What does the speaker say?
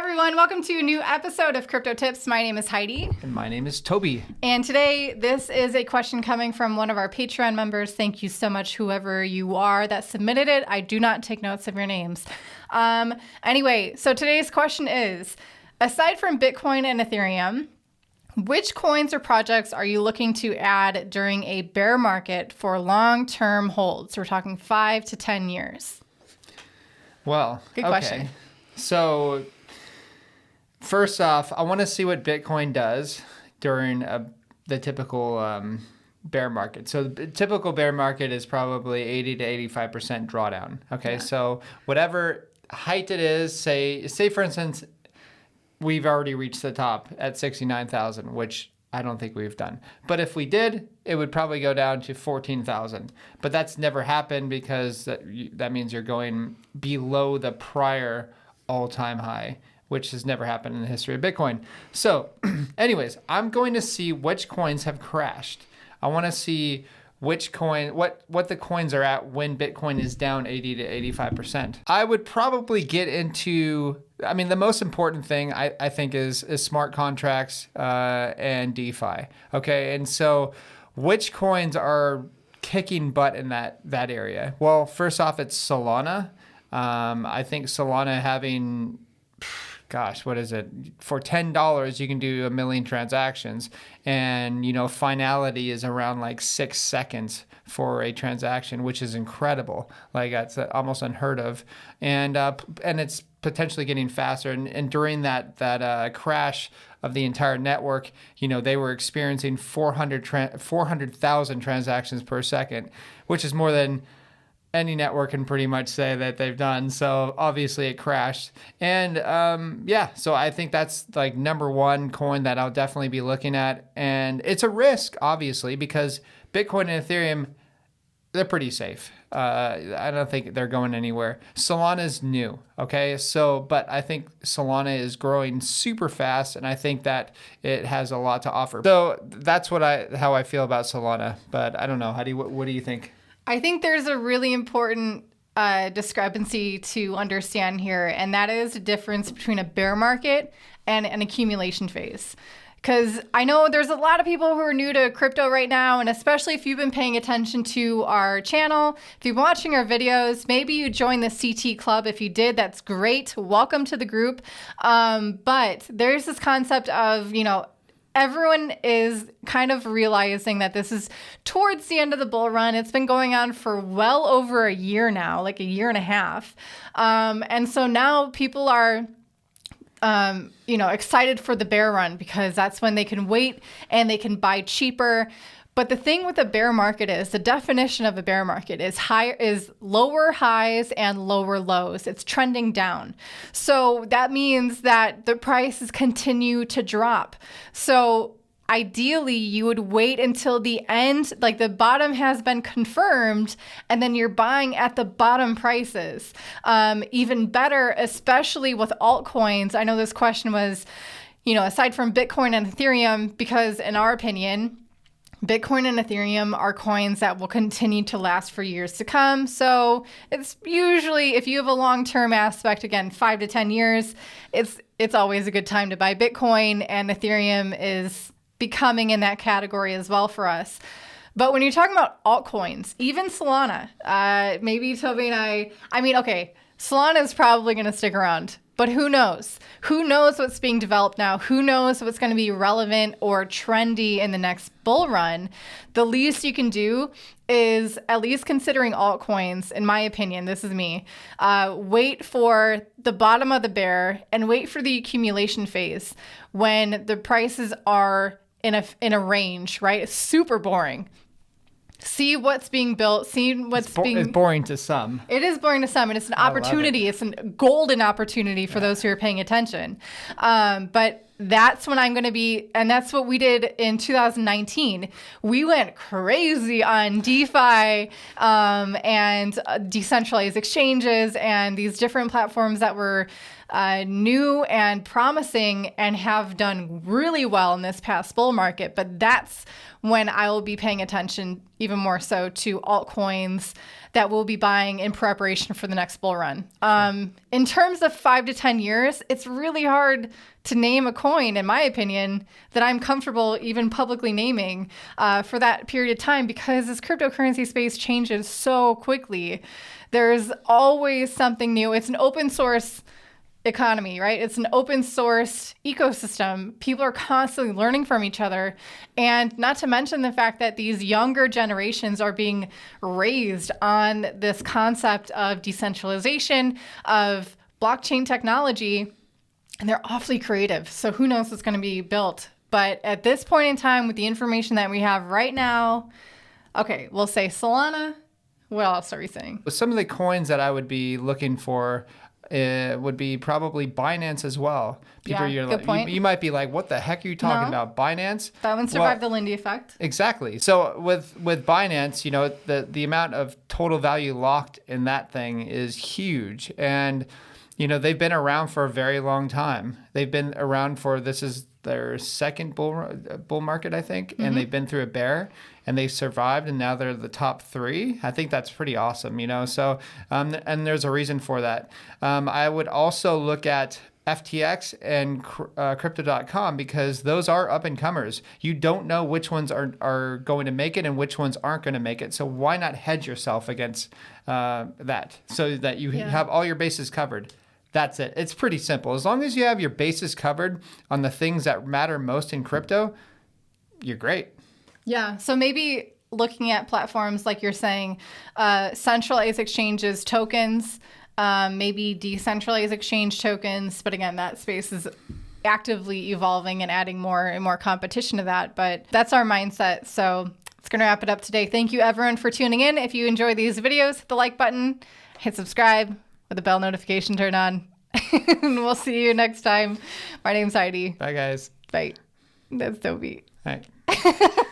everyone. Welcome to a new episode of Crypto Tips. My name is Heidi. And my name is Toby. And today, this is a question coming from one of our Patreon members. Thank you so much, whoever you are that submitted it. I do not take notes of your names. Anyway, so today's question is, aside from Bitcoin and Ethereum, which coins or projects are you looking to add during a bear market for long-term holds? So we're talking 5 to 10 years. Well, good question. So first off, I want to see what Bitcoin does during the typical bear market. So the typical bear market is probably 80 to 85% drawdown. Okay, yeah. So whatever height it is, say for instance, we've already reached the top at 69,000, which I don't think we've done. But if we did, it would probably go down to 14,000. But that's never happened because that means you're going below the prior all-time high, which has never happened in the history of Bitcoin. So anyways, I'm going to see which coins have crashed. I want to see which coin, what the coins are at when Bitcoin is down 80 to 85%. I would probably get into, the most important thing I think is smart contracts and DeFi. Okay, and so which coins are kicking butt in that area? Well, first off, it's Solana. I think Solana having, what is it? For $10, you can do 1 million transactions. And, finality is around like 6 seconds for a transaction, which is incredible. Like that's almost unheard of. And it's potentially getting faster. And during that crash of the entire network, they were experiencing 400,000 transactions per second, which is more than any network can pretty much say that they've done. So obviously it crashed. And so I think that's like number one coin that I'll definitely be looking at. And it's a risk, obviously, because Bitcoin and Ethereum, they're pretty safe. I don't think they're going anywhere. Solana's new, okay? But I think Solana is growing super fast, and I think that it has a lot to offer. So that's how I feel about Solana. But I don't know. What do you think? I think there's a really important discrepancy to understand here, and that is the difference between a bear market and an accumulation phase. Because I know there's a lot of people who are new to crypto right now, and especially if you've been paying attention to our channel, if you're watching our videos, maybe you joined the CT Club. If you did, that's great. Welcome to the group. But there's this concept of, everyone is kind of realizing that this is towards the end of the bull run. It's been going on for well over a year now, like a year and a half. And so now people are, excited for the bear run because that's when they can wait and they can buy cheaper. But the thing with a bear market is the definition of a bear market is lower highs and lower lows. It's trending down. So that means that the prices continue to drop. So ideally, you would wait until the end, like the bottom has been confirmed, and then you're buying at the bottom prices. Even better, especially with altcoins. I know this question was, aside from Bitcoin and Ethereum, because in our opinion, Bitcoin and Ethereum are coins that will continue to last for years to come. So it's usually, if you have a long-term aspect, again, 5 to 10 years, it's always a good time to buy Bitcoin, and Ethereum is becoming in that category as well for us. But when you're talking about altcoins, even Solana, maybe Toby and okay, Solana is probably going to stick around. But who knows? Who knows what's being developed now? Who knows what's going to be relevant or trendy in the next bull run? The least you can do is, at least considering altcoins, in my opinion, this is me, wait for the bottom of the bear and wait for the accumulation phase when the prices are in a range, right? It's super boring. See what's being built, it's boring to some. It is boring to some, and it's an opportunity. It's a golden opportunity for those who are paying attention. But that's when I'm going to be, and that's what we did in 2019. We went crazy on DeFi and decentralized exchanges and these different platforms that were new and promising and have done really well in this past bull market. But that's when I will be paying attention even more so to altcoins that we'll be buying in preparation for the next bull run. In terms of 5 to 10 years, it's really hard to name a coin, in my opinion, that I'm comfortable even publicly naming for that period of time, because this cryptocurrency space changes so quickly. There's always something new. It's an open source economy, right? It's an open source ecosystem. People are constantly learning from each other. And not to mention the fact that these younger generations are being raised on this concept of decentralization, of blockchain technology, and they're awfully creative. So who knows what's going to be built. But at this point in time, with the information that we have right now, okay, we'll say Solana. What else are we saying? Some of the coins that I would be looking for would be probably Binance as well. Good point. You might be like, what the heck are you talking about? Binance? That one survived the Lindy effect. Exactly. So with Binance, the amount of total value locked in that thing is huge. And, they've been around for a very long time. They've been around for, this is their second bull market, I think. And they've been through a bear and they survived, and now they're the top 3. I think that's pretty awesome, So, and there's a reason for that. I would also look at FTX and Crypto.com, because those are up and comers. You don't know which ones are going to make it and which ones aren't going to make it. So why not hedge yourself against that, so that you have all your bases covered? That's it. It's pretty simple. As long as you have your bases covered on the things that matter most in crypto, you're great. Yeah. So maybe looking at platforms like you're saying, centralized exchanges, tokens, maybe decentralized exchange tokens. But again, that space is actively evolving and adding more and more competition to that. But that's our mindset. So it's going to wrap it up today. Thank you, everyone, for tuning in. If you enjoy these videos, hit the like button, hit subscribe with the bell notification turned on. And we'll see you next time. My name's Heidi. Bye, guys. Bye. That's Toby. All right.